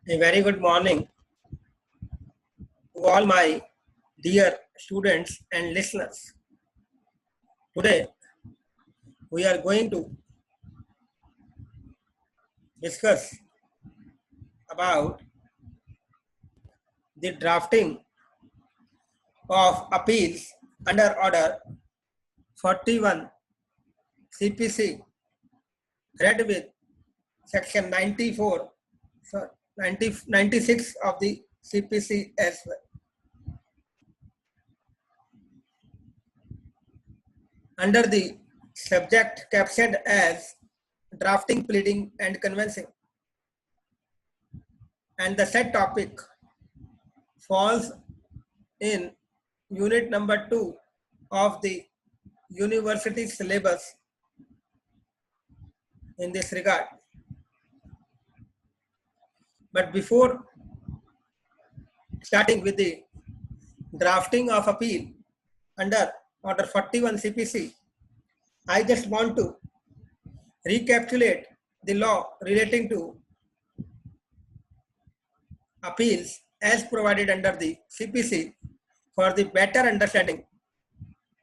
A very good morning to all my dear students and listeners. Today, we are going to discuss about the drafting of appeals under Order 41 CPC, read with Section 94, 96 of the CPC as well. Under the subject captioned as drafting, pleading, and convincing, and the said topic falls in unit number 2 of the university syllabus in this regard. But before starting with the drafting of appeal under Order 41 CPC, I just want to recapitulate the law relating to appeals as provided under the CPC for the better understanding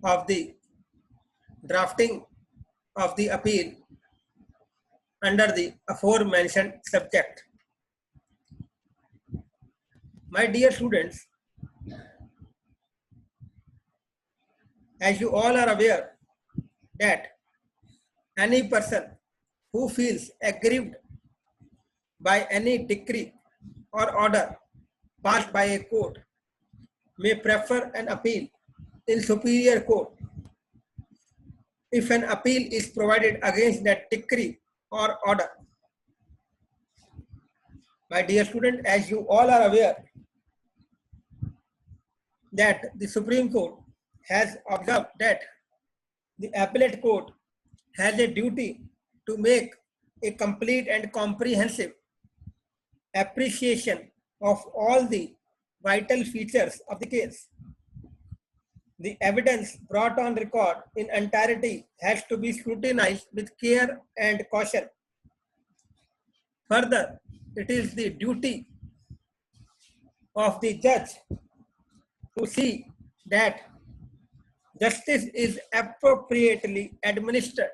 of the drafting of the appeal under the aforementioned subject. My dear students, as you all are aware that any person who feels aggrieved by any decree or order passed by a court may prefer an appeal in superior court if an appeal is provided against that decree or order. My dear student, as you all are aware that the Supreme Court has observed that the appellate court has a duty to make a complete and comprehensive appreciation of all the vital features of the case. The evidence brought on record in entirety has to be scrutinized with care and caution. Further, it is the duty of the judge to see that justice is appropriately administered.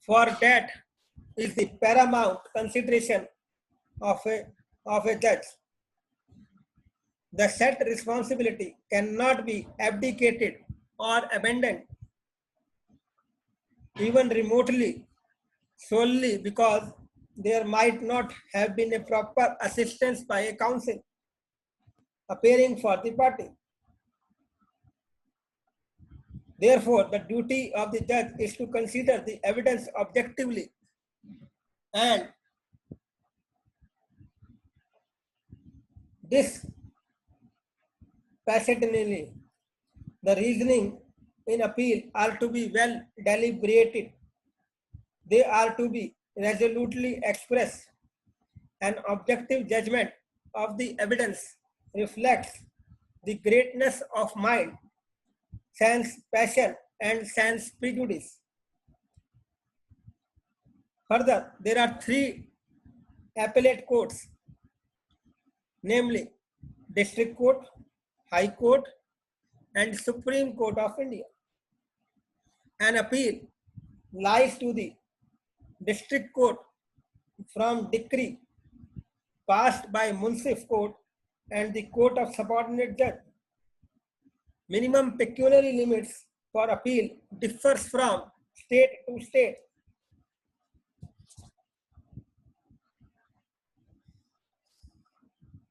For that is the paramount consideration of a judge. The said responsibility cannot be abdicated or abandoned even remotely solely because there might not have been a proper assistance by a counsel appearing for the party. Therefore, the duty of the judge is to consider the evidence objectively and dispassionately. The reasoning in appeal are to be well deliberated. They are to be resolutely expressed. An objective judgment of the evidence reflects the greatness of mind, sans passion, and sans prejudice. Further, there are 3 appellate courts, namely District Court, High Court, and Supreme Court of India. An appeal lies to the District Court from decree passed by Munsif Court and the Court of Subordinate Judge. Minimum pecuniary limits for appeal differs from state to state.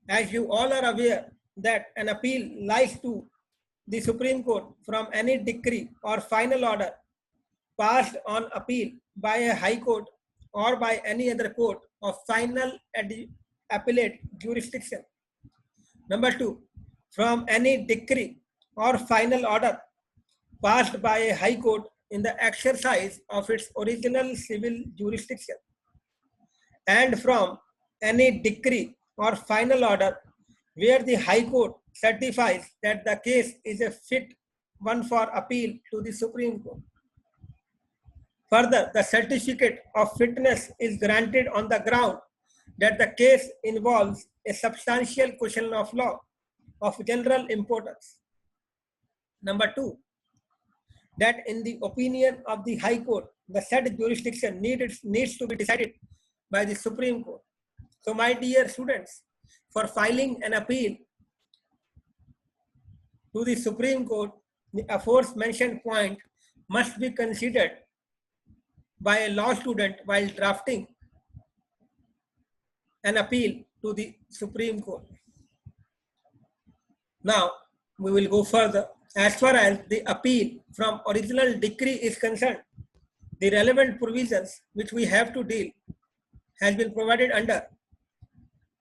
As you all are aware that an appeal lies to the Supreme Court from any decree or final order passed on appeal by a high court or by any other court of final appellate jurisdiction. Number 2, from any decree or final order passed by a high court in the exercise of its original civil jurisdiction, and from any decree or final order where the High Court certifies that the case is a fit one for appeal to the Supreme Court. Further, the certificate of fitness is granted on the ground that the case involves a substantial question of law of general importance. Number 2, that in the opinion of the High Court, the said jurisdiction needs to be decided by the Supreme Court. So my dear students, for filing an appeal to the Supreme Court, the aforementioned point must be considered by a law student while drafting an appeal to the Supreme Court. Now, we will go further. As far as the appeal from original decree is concerned, the relevant provisions which we have to deal has been provided under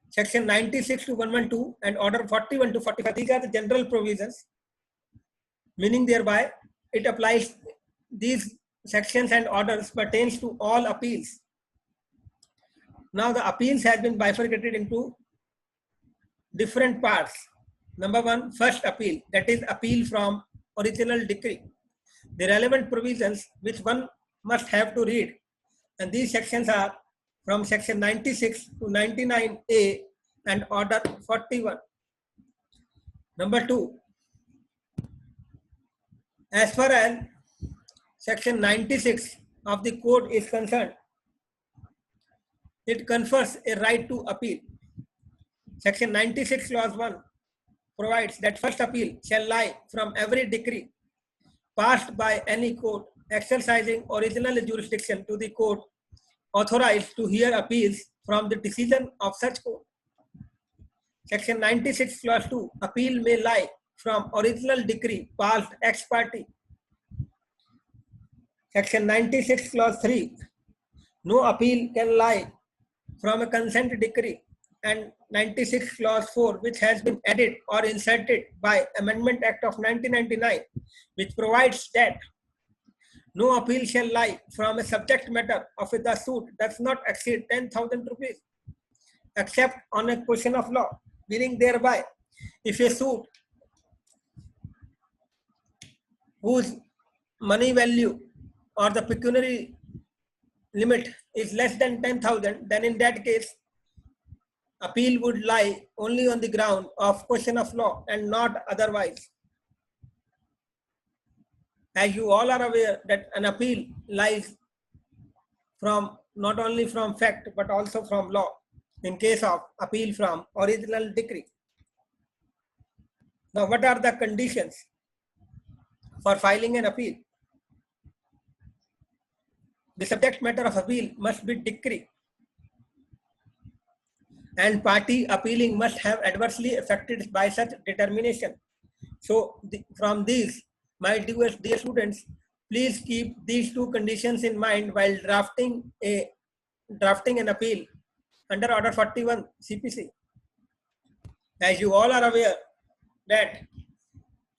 Section 96 to 112 and Order 41 to 45. These are the general provisions, meaning thereby it applies, these sections and orders pertains to all appeals. Now the appeals has been bifurcated into different parts. Number 1, first appeal, that is appeal from original decree. The relevant provisions which one must have to read, and these sections are from section 96 to 99A and order 41. Number 2, as far as section 96 of the code is concerned, it confers a right to appeal. Section 96 clause 1 provides that first appeal shall lie from every decree passed by any court exercising original jurisdiction to the court authorized to hear appeals from the decision of such court. Section 96 clause 2, appeal may lie from original decree passed ex parte. Section 96 clause 3, no appeal can lie from a consent decree, and 96 clause 4, which has been added or inserted by Amendment Act of 1999, which provides that no appeal shall lie from a subject matter of the suit does not exceed 10,000 rupees, except on a question of law, meaning thereby if a suit whose money value or the pecuniary limit is less than 10,000, then in that case appeal would lie only on the ground of question of law and not otherwise. As you all are aware that an appeal lies from not only from fact but also from law in case of appeal from original decree. Now, what are the conditions for filing an appeal? The subject matter of appeal must be decree, and party appealing must have adversely affected by such determination. So from these, my dear students, please keep these two conditions in mind while drafting an appeal under Order 41 CPC. As you all are aware that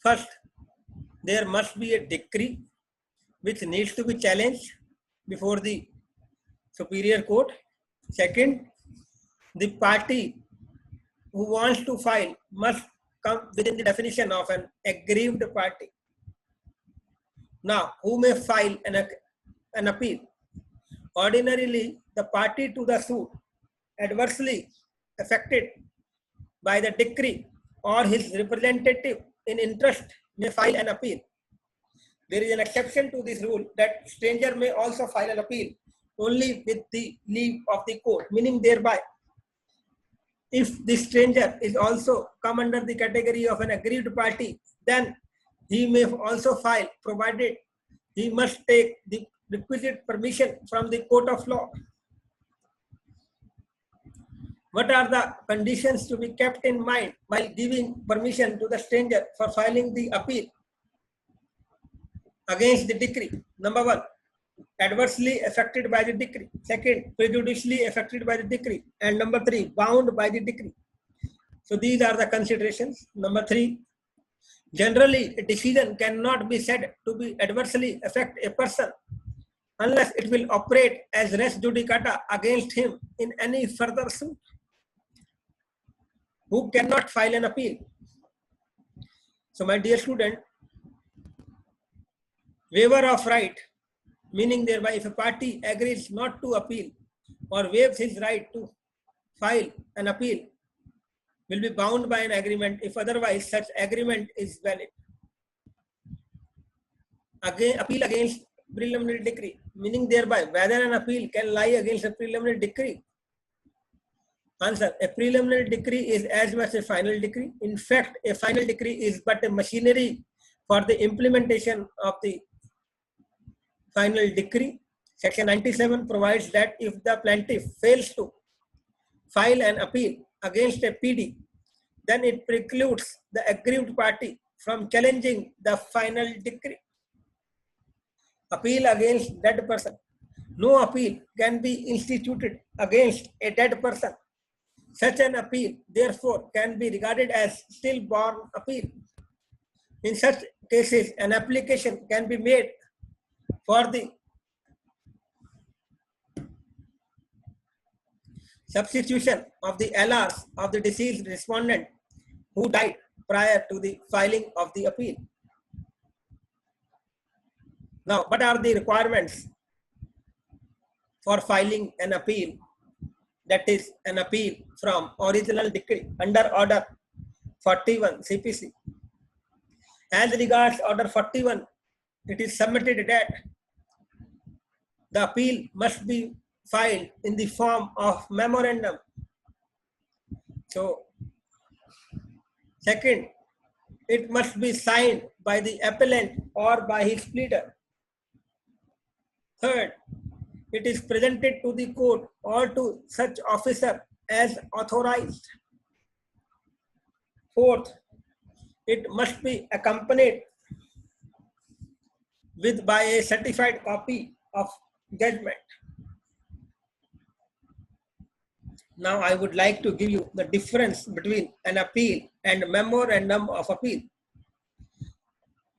first, there must be a decree which needs to be challenged before the superior court. Second, the party who wants to file must come within the definition of an aggrieved party. Now, who may file an appeal? Ordinarily, the party to the suit adversely affected by the decree or his representative in interest may file an appeal. There is an exception to this rule that stranger may also file an appeal only with the leave of the court, meaning thereby if the stranger is also come under the category of an aggrieved party, then he may also file, provided he must take the requisite permission from the court of law. What are the conditions to be kept in mind while giving permission to the stranger for filing the appeal against the decree? Number 1, adversely affected by the decree. Second, prejudicially affected by the decree. And number 3, bound by the decree. So these are the considerations. Number 3, generally a decision cannot be said to be adversely affect a person unless it will operate as res judicata against him in any further suit. Who cannot file an appeal? So my dear student, waiver of right, meaning thereby if a party agrees not to appeal or waives his right to file an appeal will be bound by an agreement if otherwise such agreement is valid. Again, appeal against preliminary decree, meaning thereby whether an appeal can lie against a preliminary decree. Answer: a preliminary decree is as much a final decree. In fact, a final decree is but a machinery for the implementation of the final decree. Section 97 provides that if the plaintiff fails to file an appeal against a PD, then it precludes the aggrieved party from challenging the final decree. Appeal against dead person. No appeal can be instituted against a dead person. Such an appeal, therefore, can be regarded as stillborn appeal. In such cases, an application can be made for the substitution of the LRs of the deceased respondent who died prior to the filing of the appeal. Now, what are the requirements for filing an appeal? That is an appeal from original decree under Order 41 CPC. As regards Order 41, it is submitted that the appeal must be filed in the form of memorandum. So, second, it must be signed by the appellant or by his pleader. Third, it is presented to the court or to such officer as authorized. Fourth, it must be accompanied with by a certified copy of judgment. Now I would like to give you the difference between an appeal and memorandum of appeal.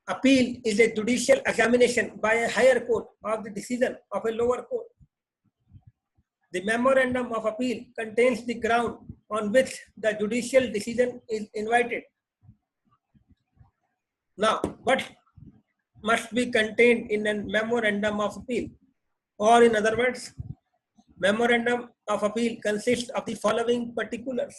Appeal is a judicial examination by a higher court of the decision of a lower court. The memorandum of appeal contains the ground on which the judicial decision is invited. Now, what must be contained in a memorandum of appeal? Or in other words, memorandum of appeal consists of the following particulars.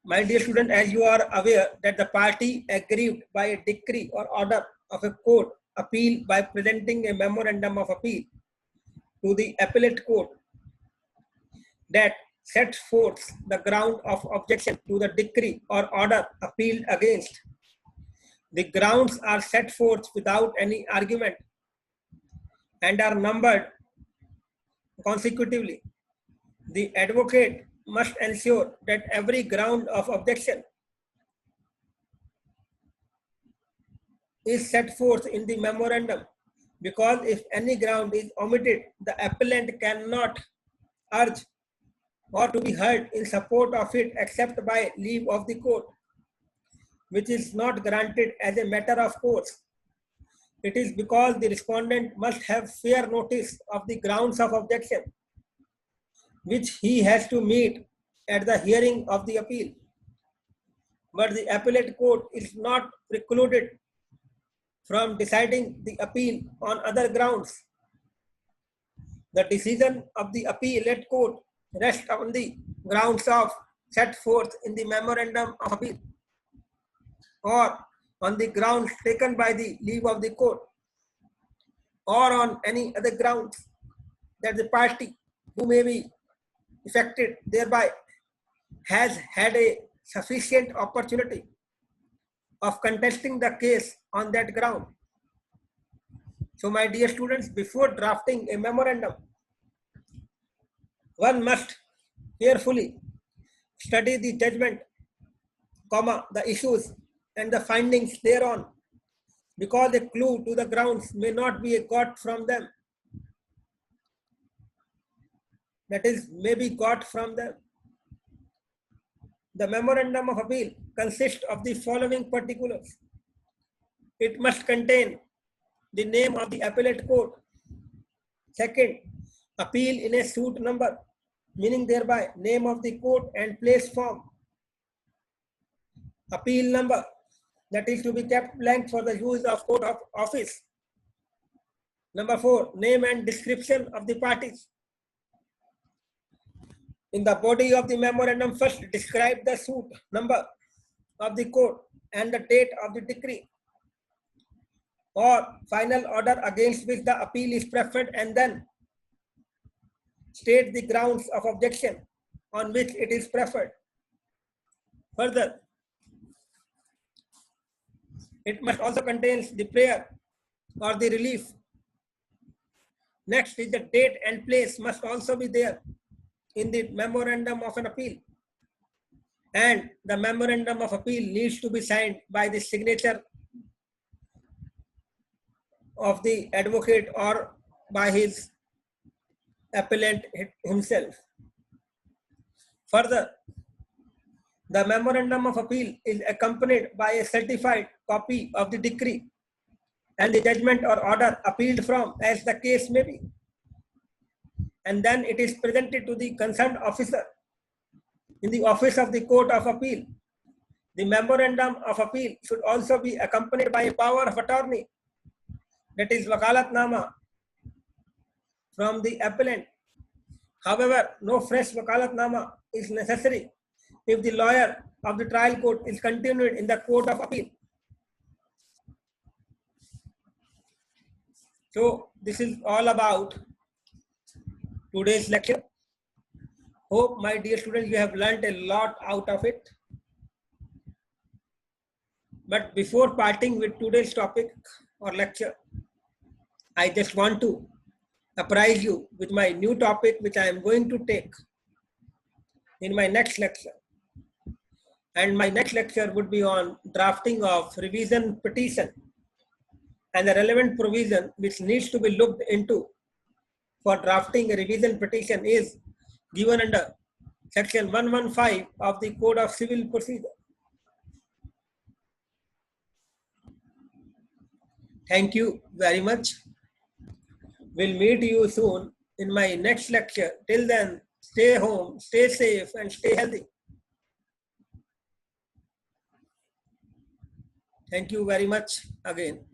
My dear student, as you are aware that the party aggrieved by a decree or order of a court appeal by presenting a memorandum of appeal to the appellate court that sets forth the ground of objection to the decree or order appealed against. The grounds are set forth without any argument and are numbered consecutively. The advocate must ensure that every ground of objection is set forth in the memorandum, because if any ground is omitted, the appellant cannot urge or to be heard in support of it except by leave of the court, which is not granted as a matter of course. It is because the respondent must have fair notice of the grounds of objection, which he has to meet at the hearing of the appeal. But the appellate court is not precluded from deciding the appeal on other grounds. The decision of the appellate court rests on the grounds of set forth in the memorandum of appeal, or on the grounds taken by the leave of the court, or on any other grounds that the party who may be affected thereby has had a sufficient opportunity of contesting the case on that ground. So my dear students, before drafting a memorandum, one must carefully study the judgment, the issues and the findings thereon, because a clue to the grounds may not be got from them. That is, may be got from them. The memorandum of appeal consists of the following particulars. It must contain the name of the appellate court. Second, appeal in a suit number, meaning thereby name of the court and place form. Appeal number, that is to be kept blank for the use of court of office. Number 4, name and description of the parties. In the body of the memorandum, first describe the suit number of the court and the date of the decree or final order against which the appeal is preferred, and then state the grounds of objection on which it is preferred. Further, it must also contain the prayer or the relief. Next is the date and place must also be there in the memorandum of an appeal. And the memorandum of appeal needs to be signed by the signature of the advocate or by his appellant himself. Further, the memorandum of appeal is accompanied by a certified copy of the decree and the judgment or order appealed from, as the case may be. And then it is presented to the concerned officer in the office of the Court of Appeal. The memorandum of appeal should also be accompanied by a power of attorney, that is wakalatnama, from the appellant. However, no fresh wakalatnama is necessary if the lawyer of the trial court is continued in the Court of Appeal. So this is all about today's lecture. Hope, my dear students, you have learned a lot out of it. But before parting with today's topic or lecture, I just want to apprise you with my new topic, which I am going to take in my next lecture. And my next lecture would be on drafting of revision petition, and the relevant provision which needs to be looked into for drafting a revision petition is given under section 115 of the Code of Civil Procedure. Thank you very much. We'll meet you soon in my next lecture. Till then, stay home, stay safe, and stay healthy. Thank you very much again.